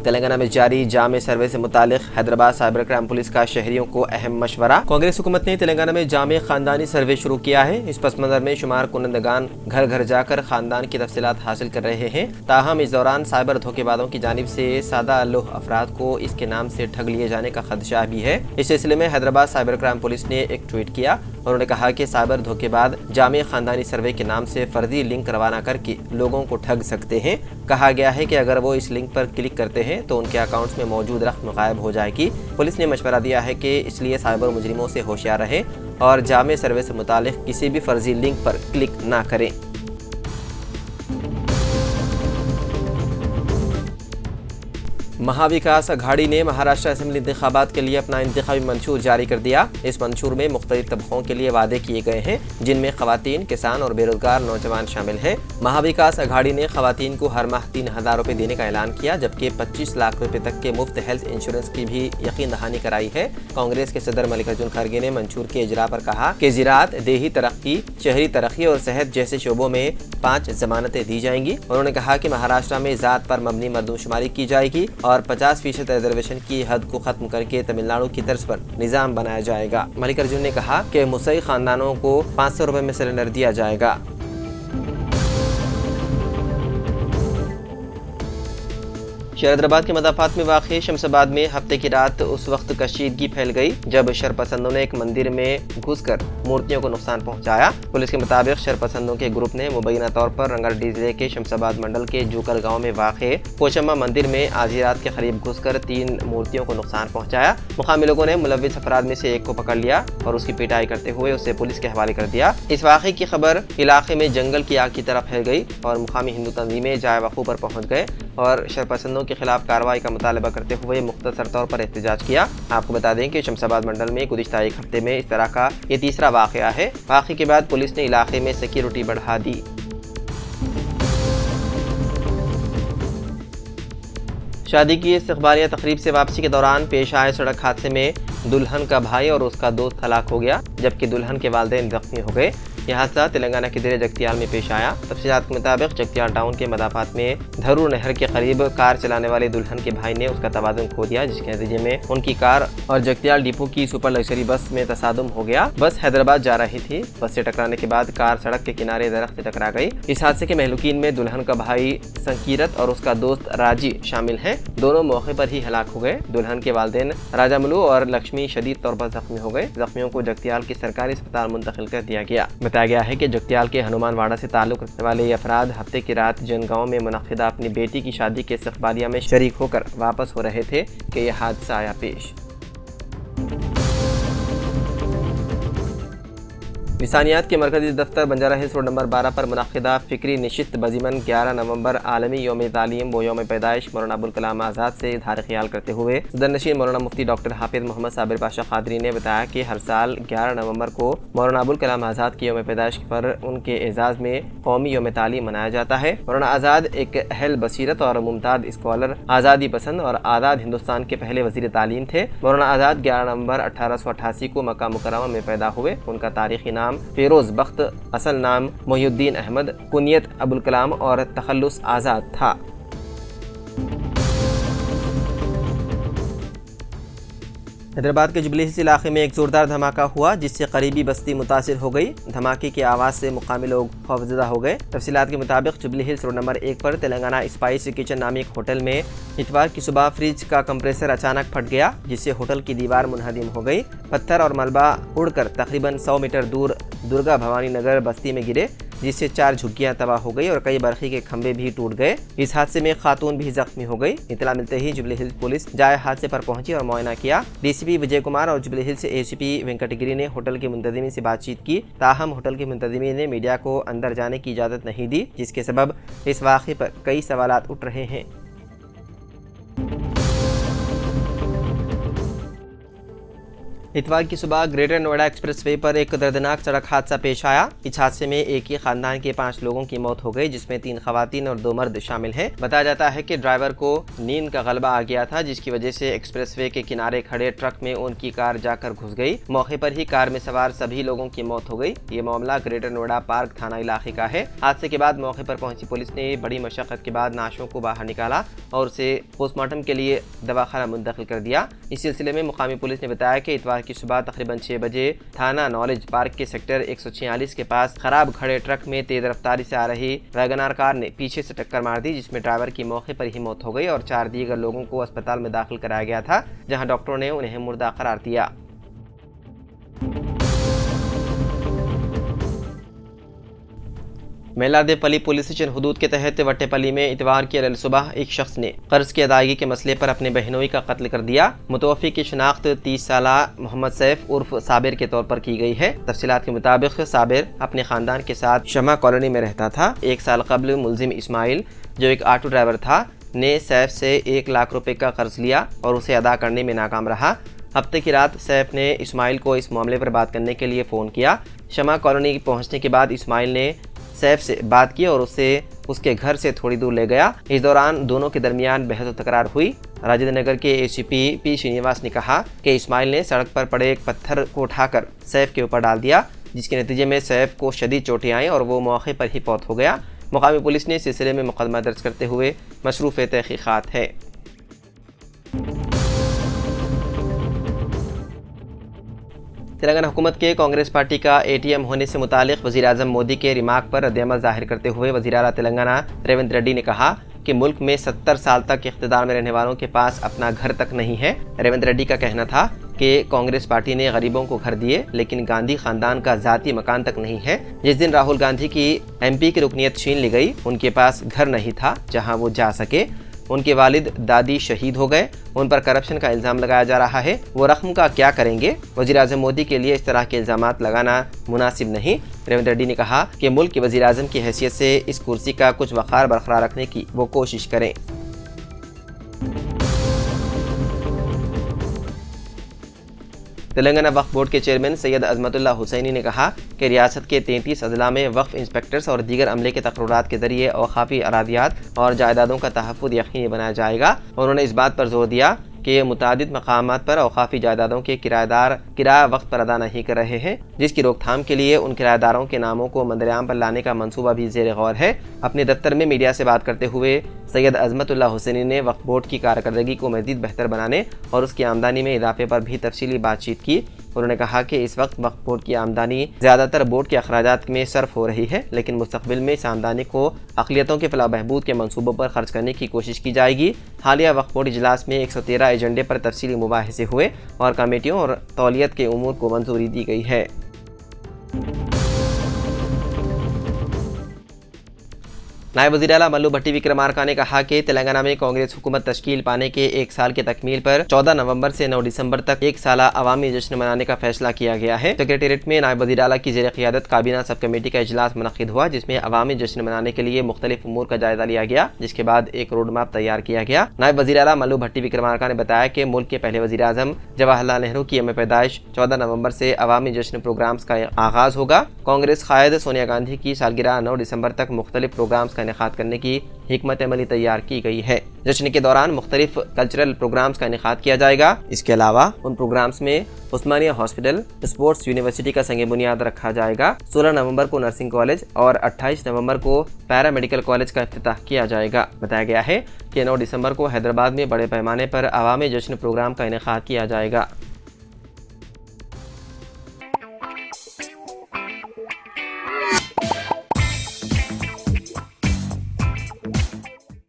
तेलंगाना में जारी जामे सर्वे से मुतालिक हैदराबाद साइबर क्राइम पुलिस का शहरियों को अहम मशवरा। कांग्रेस हुकूमत ने तेलंगाना में जामे खानदानी सर्वे शुरू किया है। इस पस मंजर में शुमार कुनंदगान घर घर जाकर खानदान की तफसीलात हासिल कर रहे हैं। ताहम इस दौरान साइबर धोखेबाजों की जानिब से सादा लोह अफराद को इसके नाम से ठग लिए जाने का खदशा भी है। इस सिलसिले में हैदराबाद साइबर क्राइम पुलिस ने एक ट्वीट किया। उन्होंने कहा कि साइबर धोखेबाज जामे खानदानी सर्वे के नाम से फर्जी लिंक रवाना करके लोगों को ठग सकते हैं। कहा गया है कि अगर वो इस लिंक पर क्लिक करते हैं तो उनके अकाउंट्स में मौजूद रकम गायब हो जाएगी। पुलिस ने मशवरा दिया है कि इसलिए साइबर मुजरिमों से होशियार रहें और जामे सर्वे से मुतालिक किसी भी फर्जी लिंक पर क्लिक ना करें। महाविकास अघाड़ी ने महाराष्ट्र असेंबली इंतखाबात के लिए अपना इंतखाबी मंशूर जारी कर दिया। इस मंशूर में मुख्तलिफ तबकों के लिए वादे किए गए हैं, जिनमें खवातीन, किसान और बेरोजगार नौजवान शामिल हैं। महाविकास अघाड़ी ने खवातीन को हर माह 3000 रुपये देने का ऐलान किया, जबकि 25 लाख रुपए तक के मुफ्त हेल्थ इंश्योरेंस की भी यकीन दहानी कराई है। कांग्रेस के सदर मल्लिकार्जुन खड़गे ने मंशूर के इजरा पर कहा कि ज़राअत, देही तरक्की, शहरी तरक्की और सेहत जैसे शोबों में 5 जमानतें दी जाएंगी। उन्होंने कहा कि महाराष्ट्र में ज़ात पर मबनी मर्दमशुमारी की जाएगी और 50% रिजर्वेशन की हद को खत्म करके तमिलनाडु की तर्ज पर निजाम बनाया जाएगा। मल्लिकार्जुन ने कहा कि मुसई खानदानों को 500 रुपए में सिलेंडर दिया जाएगा। शहरदाबाद के मदाफात में वाक़ शमसाबाद में हफ्ते की रात उस वक्त कशीदगी फैल गई जब शरपसंदों ने एक मंदिर में घुसकर मूर्तियों को नुकसान पहुंचाया। पुलिस के मुताबिक शरपसंदों के ग्रुप ने मुबैना तौर पर रंगारेड्डी जिले के शमसाबाद मंडल के जूकर गांव में वाक़ पोचम्मा मंदिर में आधी रात के करीब घुसकर 3 मूर्तियों को नुकसान पहुंचाया। मुकामी लोगों ने मुलविस अफराद में से एक को पकड़ लिया और उसकी पिटाई करते हुए उसे पुलिस के हवाले कर दिया। इस वाक़े की खबर इलाके में जंगल की आग की तरफ फैल गई और मुकामी हिंदू तंजीमें जाए वक़ू पर पहुँच गए और शरपसंदों के खिलाफ कार्रवाई का मुतालबा करते हुए मुख्तसर तौर पर एहतजाज किया। आपको बता दें कि शमसाबाद मंडल में गुज़िश्ता एक हफ्ते में इस तरह का ये तीसरा वाक़या है। वाक़े के बाद पुलिस ने इलाके में सिक्योरिटी बढ़ा दी। शादी की इस्तक़बालिया तकरीब से वापसी के दौरान पेश आए सड़क हादसे में दुल्हन का भाई और उसका दोस्त हलाक हो गया, जबकि दुल्हन के वालिदैन जख्मी हो गए। यह हादसा तेलंगाना के जिले जगतियाल में पेश आया। तफसीलात के मुताबिक जगतियाल टाउन के मदाफात में धरू नहर के करीब कार चलाने वाले दुल्हन के भाई ने उसका तवाज़ुन खो दिया, जिसके नतीजे में उनकी कार और जगतियाल डिपो की सुपर लग्जरी बस में तसादुम हो गया। बस हैदराबाद जा रही थी। बस से टकराने के बाद कार सड़क के किनारे दरख्त से टकरा गई। इस हादसे के महलूकीन में दुल्हन का भाई संकीरत और उसका दोस्त राजी शामिल हैं। दोनों मौके पर ही हलाक हो गए। दुल्हन के वालिदैन राजामलू और लक्ष्मी शदीद तौर पर जख्मी हो गए। जख्मियों को जगतियाल के सरकारी अस्पताल मुंतकिल कर दिया गया। बताया गया है कि जगतियाल के हनुमानवाड़ा से ताल्लुक रखने वाले ये अफराद हफ्ते की रात जनगांव में मुनक्किदा अपनी बेटी की शादी के इस्तक़बालिया में शरीक होकर वापस हो रहे थे कि यह हादसा आया पेश। इंसानियात के मरकजी दफ्तर बंजारा हिल्स रोड नंबर 12 पर मुनक्किदा फ़िक्री निशित बजीमन 11 नवंबर आलमी यौम तालीम व यौम पैदाइश मौलाना अबुल कलाम आज़ाद से इज़हार ख्याल करते हुए सदर नशीन मौलाना मुफ्ती डॉक्टर हाफिज़ मोहम्मद साबिर पाशा क़ादरी ने बताया कि हर साल 11 नवंबर को मौलाना अबुल कलाम आज़ाद की यौम पैदाइश पर उनके एजाज़ में कौमी यौम तालीम मनाया जाता है। मौलाना आज़ाद एक अहल बसीरत और मुमताज़ स्कॉलर, आज़ादी पसंद और आज़ाद हिंदुस्तान के पहले वज़ीर तालीम थे। मौलाना आज़ाद 11 नवंबर 1888 को मक्का मुकर्रमा में पैदा हुए। उनका तारीख़ी नाम फिरोज बख्त, असल नाम मोहिउद्दीन अहमद, कुनियत अबुल कलाम और तखल्लुस आज़ाद था। हैदराबाद के जुबली हिल्स इलाके में एक जोरदार धमाका हुआ, जिससे करीबी बस्ती मुतासिर हो गई। धमाके की आवाज़ से मुकामी लोग खौफजदा हो गए। तफसीलात के मुताबिक जुबली हिल्स रोड नंबर 1 पर तेलंगाना स्पाइस किचन नामी एक होटल में इतवार की सुबह फ्रिज का कंप्रेसर अचानक फट गया, जिससे होटल की दीवार मुनहदिम हो गई। पत्थर और मलबा उड़कर तकरीबन 100 मीटर दूर दुर्गा भवानी नगर बस्ती में गिरे, जिससे 4 झुग्गियां तबाह हो गई और कई बरखी के खंभे भी टूट गए। इस हादसे में खातून भी जख्मी हो गई। इतला मिलते ही जुबली हिल्स पुलिस जाए हादसे पर पहुंची और मुआयना किया। डीसीपी विजय कुमार और जुबली हिल्स एसीपी वेंकटगिरी ने होटल के मुंतजिमीन से बातचीत की। ताहम होटल के मुंतजिमीन ने मीडिया को अंदर जाने की इजाज़त नहीं दी, जिसके सबब इस वाक़े पर कई सवालात उठ रहे हैं। इतवार की सुबह ग्रेटर नोएडा एक्सप्रेसवे पर एक दर्दनाक सड़क हादसा पेश आया। इस हादसे में एक ही खानदान के 5 लोगों की मौत हो गई, जिसमें 3 खवातीन और 2 मर्द शामिल हैं। बताया जाता है कि ड्राइवर को नींद का गलबा आ गया था, जिसकी वजह से एक्सप्रेसवे के किनारे खड़े ट्रक में उनकी कार जाकर घुस गई। मौके पर ही कार में सवार सभी लोगों की मौत हो गई। ये मामला ग्रेटर नोएडा पार्क थाना इलाके का है। हादसे के बाद मौके पर पहुंची पुलिस ने बड़ी मशक्कत के बाद नाशों को बाहर निकाला और उसे पोस्टमार्टम के लिए दवाखाना मुंतकिल कर दिया। इस सिलसिले में मुकामी पुलिस ने बताया कि इतवार की सुबह तकरीबन 6 बजे थाना नॉलेज पार्क के सेक्टर 146 के पास खराब खड़े ट्रक में तेज रफ्तारी से आ रही वैगनार कार ने पीछे से टक्कर मार दी, जिसमें ड्राइवर की मौके पर ही मौत हो गई और 4 दीगर लोगों को अस्पताल में दाखिल कराया गया था, जहां डॉक्टरों ने उन्हें मुर्दा करार दिया। मेलादेपल्ली पुलिस स्टेशन हुदूद के तहत वट्टेपल्ली में इतवार की सुबह एक शख्स ने कर्ज की अदायगी के मसले पर अपने बहनोई का कत्ल कर दिया। मुतवफ़ी की शिनाख्त 30 साला मोहम्मद सैफ उर्फ साबिर के तौर पर की गई है। तफसीलात के मुताबिक साबिर अपने खानदान के साथ शमा कॉलोनी में रहता था। 1 साल कबल मुलजिम इस्माइल, जो एक ऑटो ड्राइवर था, ने सैफ से 1 लाख रुपए का कर्ज लिया और उसे अदा करने में नाकाम रहा। हफ्ते की रात सैफ ने इस्माइल को इस मामले पर बात करने के लिए फ़ोन किया। शमा कॉलोनी पहुँचने के बाद इस्माइल ने सैफ से बात की और उसे उसके घर से थोड़ी दूर ले गया। इस दौरान दोनों के दरमियान बहस और तकरार हुई। राजेंद्र नगर के एसीपी पी श्रीनिवास ने कहा कि इस्माइल ने सड़क पर पड़े एक पत्थर को उठाकर सैफ के ऊपर डाल दिया, जिसके नतीजे में सैफ को शदीद चोटें आईं और वो मौके पर ही फौत हो गया। मुकामी पुलिस ने सिलसिले में मुकदमा दर्ज करते हुए मशरूफ़ तहक़ीक़ात है। तेलंगाना हुकूमत के कांग्रेस पार्टी का एटीएम होने से मुतालिक वज़ीर आज़म मोदी के रिमार्क पर रद्द-ए-अमल ज़ाहिर करते हुए वज़ीर आला तेलंगाना रेवंत रेड्डी ने कहा कि मुल्क में 70 साल तक इख्तिदार में रहने वालों के पास अपना घर तक नहीं है। रेवंत रेड्डी का कहना था कि कांग्रेस पार्टी ने गरीबों को घर दिए, लेकिन गांधी खानदान का ज़ाती मकान तक नहीं है। जिस दिन राहुल गांधी की MP की रुकनीत छीन ली गई, उनके पास घर नहीं था जहाँ वो जा सके। उनके वालिद दादी शहीद हो गए, उन पर करप्शन का इल्ज़ाम लगाया जा रहा है। वो रकम का क्या करेंगे? वज़ीर आज़म मोदी के लिए इस तरह के इल्ज़ामात लगाना मुनासिब नहीं। रेवंत रेड्डी ने कहा कि मुल्क के वज़ीर आज़म की हैसियत से इस कुर्सी का कुछ वक़ार बरकरार रखने की वो कोशिश करें। तेलंगाना वक्फ बोर्ड के चेयरमैन सैयद अजमतुल्लाह हुसैनी ने कहा कि रियासत के 33 अजला में वक्फ इंस्पेक्टर्स और दीगर अमले के तकर्रुरात के जरिए औकाफी अरादियात और जायदादों का तहफ़्फ़ुज़ यकीनी बनाया जाएगा। उन्होंने इस बात पर जोर दिया कि मुतादिद मकामात पर औकाफी जायदादों के किराएदार किराया वक्त पर अदा नहीं कर रहे हैं, जिसकी रोकथाम के लिए उन किराएदारों के नामों को मंदरियाम पर लाने का मंसूबा भी ज़ेर गौर है। अपने दफ्तर में मीडिया से बात करते हुए सैयद अजमतुल्लाह हुसैनी ने वक्फ बोर्ड की कारकर्दगी को मज़ीद बेहतर बनाने और उसकी आमदनी में इजाफे पर भी तफसीली बातचीत की। उन्होंने कहा कि इस वक्त वक्फ बोर्ड की आमदनी ज़्यादातर बोर्ड के अखराजात में सर्फ हो रही है, लेकिन मुस्तक़बिल में इस आमदनी को अक़लियतों के फलाह बहबूद के मंसूबों पर खर्च करने की कोशिश की जाएगी। हालिया वक्फ बोर्ड इजलास में 113 एजेंडे पर तफसीली मुबाहिसे हुए और कमेटियों और तौलियत के उमूर को मंजूरी दी गई है। नायब वज़ीर आला मल्लू भट्टी विक्रमार्का ने कहा कि तेलंगाना में कांग्रेस हुकूमत तश्कील पाने के 1 साल के तकमील पर 14 नवंबर से 9 दिसंबर तक 1 साला अवामी जश्न मनाने का फैसला किया गया है। सेक्रेटेरिएट में नायब वज़ीर आला की ज़ेर क़ियादत काबीना सब कमेटी का इजलास मुनक़्क़िद हुआ, जिसमें अवामी जश्न मनाने के लिए मुख्तलिफ उमूर का जायजा लिया गया, जिसके बाद एक रोड मैप तैयार किया गया। नायब वज़ीर आला मल्लू भट्टी विक्रमार्का ने बताया कि मुल्क के पहले वज़ीर आज़म जवाहरलाल नेहरू की यौम पैदाइश 14 नवंबर से अवामी जश्न प्रोग्राम्स का आगाज़ होगा। कांग्रेस क़ायद सोनिया गांधी की सालगिरह 9 दिसंबर तक मुख्तलिफ प्रोग्राम्स का इनेकाद करने की हिकमत अमली तैयार की गई है। जश्न के दौरान मुख्तलिफ कल्चरल प्रोग्राम्स का इनेकाद किया जाएगा। इसके अलावा उन प्रोग्राम्स में उस्मानिया हॉस्पिटल, स्पोर्ट्स यूनिवर्सिटी का संग बुनियाद रखा जाएगा। 16 नवंबर को नर्सिंग कॉलेज और 28 नवंबर को पैरा मेडिकल कॉलेज का इफ्तिताह किया जाएगा। बताया गया है कि 9 दिसंबर को हैदराबाद में बड़े पैमाने पर अवामी जश्न प्रोग्राम का इनेकाद किया जाएगा।